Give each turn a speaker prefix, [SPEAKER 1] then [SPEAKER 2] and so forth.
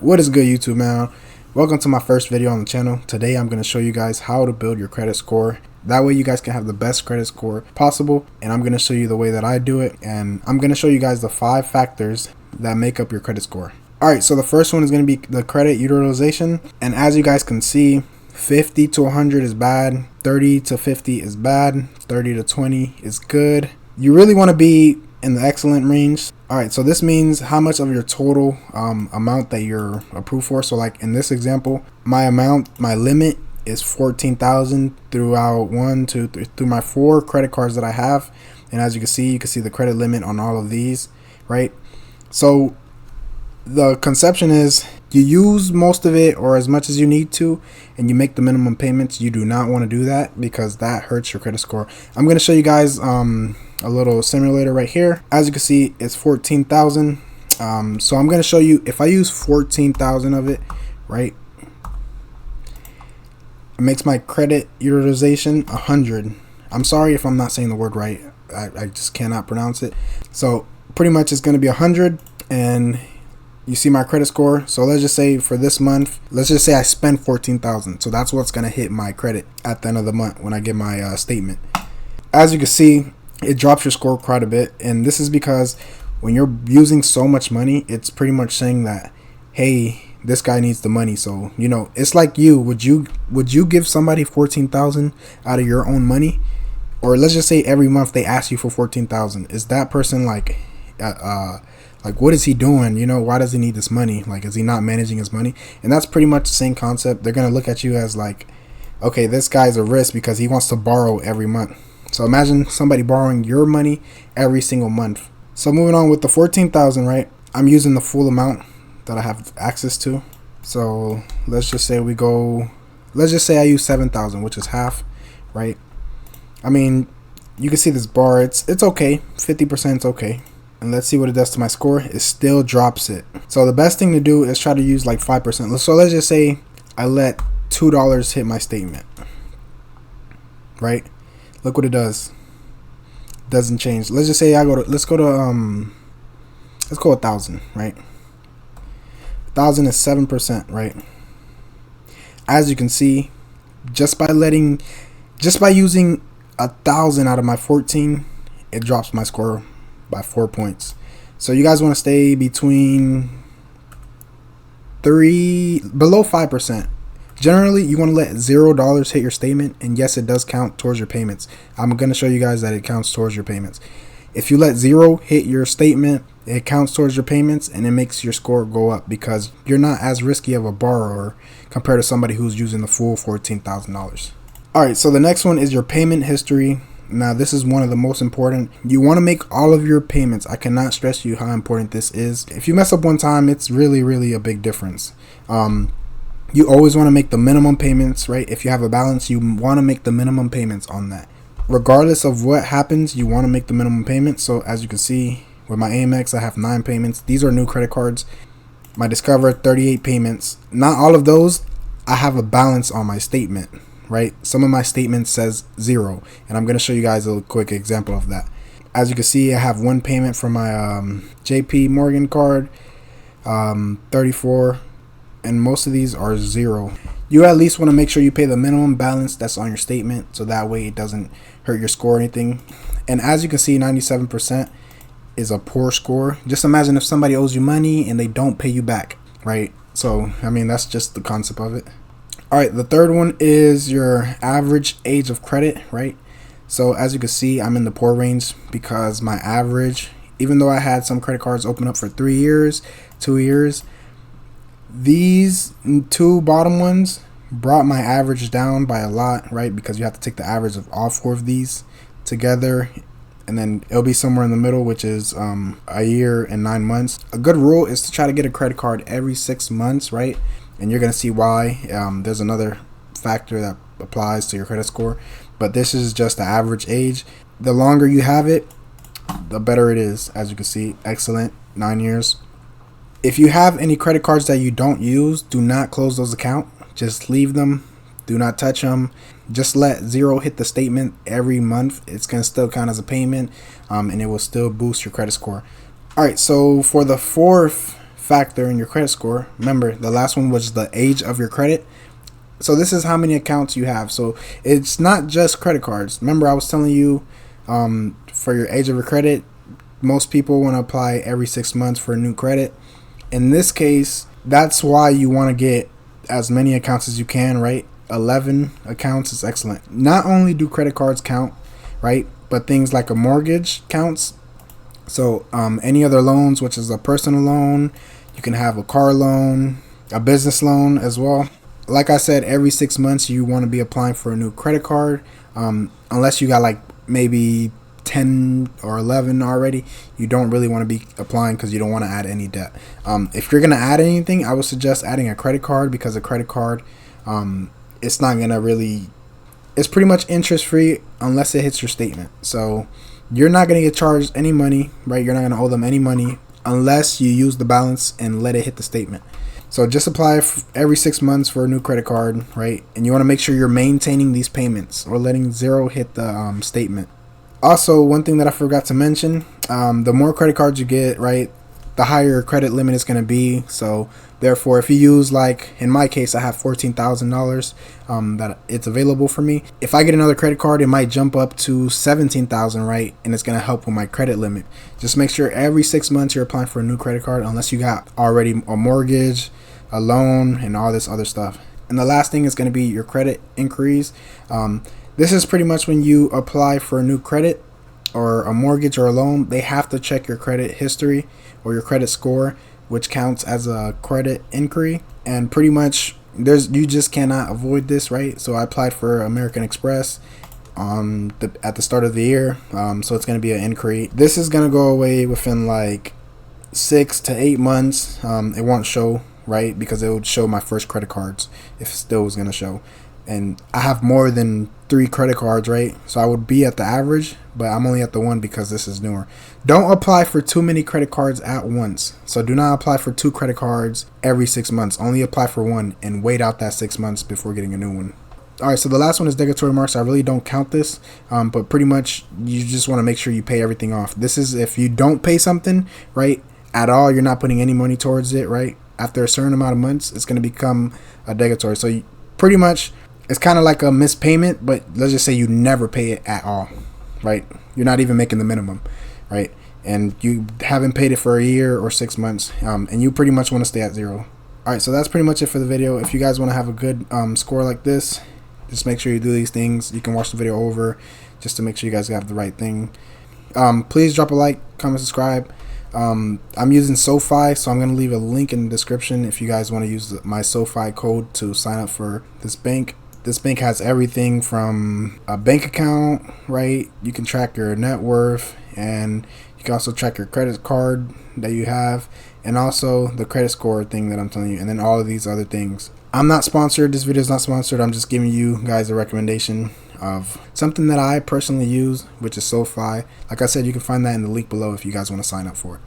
[SPEAKER 1] What is good, YouTube, man? Welcome to my first video on the channel. Today I'm going to show you guys how to build your credit score. That way you guys can have the best credit score possible, and I'm going to show you the way that I do it, and I'm going to show you guys the 5 factors that make up your credit score. Alright, so the first one is going to be the credit utilization, and as you guys can see, 50 to 100 is bad, 30 to 50 is bad, 30 to 20 is good. You really want to be in the excellent range. Alright, so this means how much of your total amount that you're approved for. So like in this example, my limit is 14,000 throughout through my 4 credit cards that I have. And as you can see the credit limit on all of these, right? So the conception is you use most of it or as much as you need to, and you make the minimum payments. You do not want to do that because that hurts your credit score. I'm going to show you guys a little simulator right here. As you can see, it's 14,000. So I'm going to show you if I use 14,000 of it, right? It makes my credit utilization 100. I'm sorry if I'm not saying the word right. I just cannot pronounce it. So pretty much it's going to be 100, and you see my credit score. So let's just say for this month, let's just say I spend 14,000. So that's what's going to hit my credit at the end of the month when I get my statement. As you can see, it drops your score quite a bit. And this is because when you're using so much money, it's pretty much saying that, hey, this guy needs the money. So, you know, it's like would you give somebody 14,000 out of your own money? Or let's just say every month they ask you for 14,000. Is that person like what is he doing? You know, why does he need this money? Like, is he not managing his money? And that's pretty much the same concept. They're going to look at you as like, okay, this guy's a risk because he wants to borrow every month. So imagine somebody borrowing your money every single month. So moving on with the 14,000, right? I'm using the full amount that I have access to. So let's just say I use 7,000, which is half, right? I mean, you can see this bar. It's okay. 50% is okay. And let's see what it does to my score. It still drops it. So the best thing to do is try to use like 5%. So let's just say I let $2 hit my statement, right? Look what it does. It doesn't change. Let's just say let's go 1,000, right? 1,000 is 7%, right? As you can see, just by using 1,000 out of my 14, it drops my score by 4 points. So you guys want to stay between below 5%. Generally, you want to let $0 hit your statement, and yes, it does count towards your payments. I'm going to show you guys that it counts towards your payments. If you let 0 hit your statement, it counts towards your payments, and it makes your score go up because you're not as risky of a borrower compared to somebody who's using the full $14,000. Alright, so the next one is your payment history. Now, this is one of the most important. You want to make all of your payments. I cannot stress you how important this is. If you mess up one time, it's really a big difference. You always want to make the minimum payments, right? If you have a balance, you want to make the minimum payments on that. Regardless of what happens, you want to make the minimum payments. So as you can see, with my Amex, I have 9 payments. These are new credit cards. My Discover, 38 payments. Not all of those, I have a balance on my statement, right? Some of my statements says 0, and I'm going to show you guys a quick example of that. As you can see, I have 1 payment from my JP Morgan card, 34, and most of these are 0. You at least want to make sure you pay the minimum balance that's on your statement, so that way it doesn't hurt your score or anything. And as you can see, 97% is a poor score. Just imagine if somebody owes you money and they don't pay you back, right? So I mean, that's just the concept of it. Alright, the third one is your average age of credit, right? So as you can see, I'm in the poor range because my average, even though I had some credit cards open up for 3 years, 2 years, these 2 bottom ones brought my average down by a lot, right? Because you have to take the average of all 4 of these together, and then it'll be somewhere in the middle, which is a year and 9 months. A good rule is to try to get a credit card every 6 months, right? And you're going to see why. There's another factor that applies to your credit score, but this is just the average age. The longer you have it, the better it is. As you can see, excellent, 9 years. If you have any credit cards that you don't use, do not close those accounts. Just leave them. Do not touch them. Just let 0 hit the statement every month. It's going to still count as a payment, and it will still boost your credit score. Alright, so for the fourth factor in your credit score. Remember, the last one was the age of your credit. So this is how many accounts you have. So it's not just credit cards. Remember, I was telling you for your age of your credit, most people want to apply every 6 months for a new credit. In this case, that's why you want to get as many accounts as you can, right? 11 accounts is excellent. Not only do credit cards count, right, but things like a mortgage counts. So any other loans, which is a personal loan, you can have a car loan, a business loan as well. Like I said, every 6 months you want to be applying for a new credit card, unless you got like maybe 10 or 11 already. You don't really want to be applying because you don't want to add any debt. If you're going to add anything, I would suggest adding a credit card, because a credit card, it's not going to really, it's pretty much interest free unless it hits your statement. So you're not going to get charged any money, right? You're not going to owe them any money unless you use the balance and let it hit the statement. So just apply every 6 months for a new credit card, right? And you want to make sure you're maintaining these payments or letting zero hit the statement. Also, one thing that I forgot to mention, the more credit cards you get, right, the higher your credit limit is going to be. So therefore, if you use, like in my case, I have $14,000 that it's available for me. If I get another credit card, it might jump up to $17,000, right? And it's going to help with my credit limit. Just make sure every 6 months you're applying for a new credit card, unless you got already a mortgage, a loan, and all this other stuff. And the last thing is going to be your credit inquiries. This is pretty much when you apply for a new credit or a mortgage or a loan, they have to check your credit history or your credit score, which counts as a credit inquiry. And pretty much you just cannot avoid this, right? So I applied for American Express at the start of the year, so it's going to be an inquiry. This is going to go away within like 6 to 8 months. It won't show, right, because it would show my first credit cards if it still was going to show. And I have more than 3 credit cards, right? So I would be at the average, but I'm only at the 1 because this is newer. Don't apply for too many credit cards at once. So do not apply for 2 credit cards every 6 months. Only apply for 1 and wait out that 6 months before getting a new one. All right, so the last one is negatory marks. I really don't count this, but pretty much you just want to make sure you pay everything off. This is if you don't pay something, right, at all, you're not putting any money towards it, right? After a certain amount of months, it's going to become a negatory. So you, pretty much, it's kind of like a missed payment, but let's just say you never pay it at all, right? You're not even making the minimum, right? And you haven't paid it for a year or 6 months, and you pretty much want to stay at 0. All right, so that's pretty much it for the video. If you guys want to have a good score like this, just make sure you do these things. You can watch the video over just to make sure you guys have the right thing. Please drop a like, comment, subscribe. I'm using SoFi, so I'm going to leave a link in the description if you guys want to use my SoFi code to sign up for this bank. This bank has everything from a bank account, right? You can track your net worth, and you can also track your credit card that you have, and also the credit score thing that I'm telling you, and then all of these other things. I'm not sponsored. This video is not sponsored. I'm just giving you guys a recommendation of something that I personally use, which is SoFi. Like I said, you can find that in the link below if you guys want to sign up for it.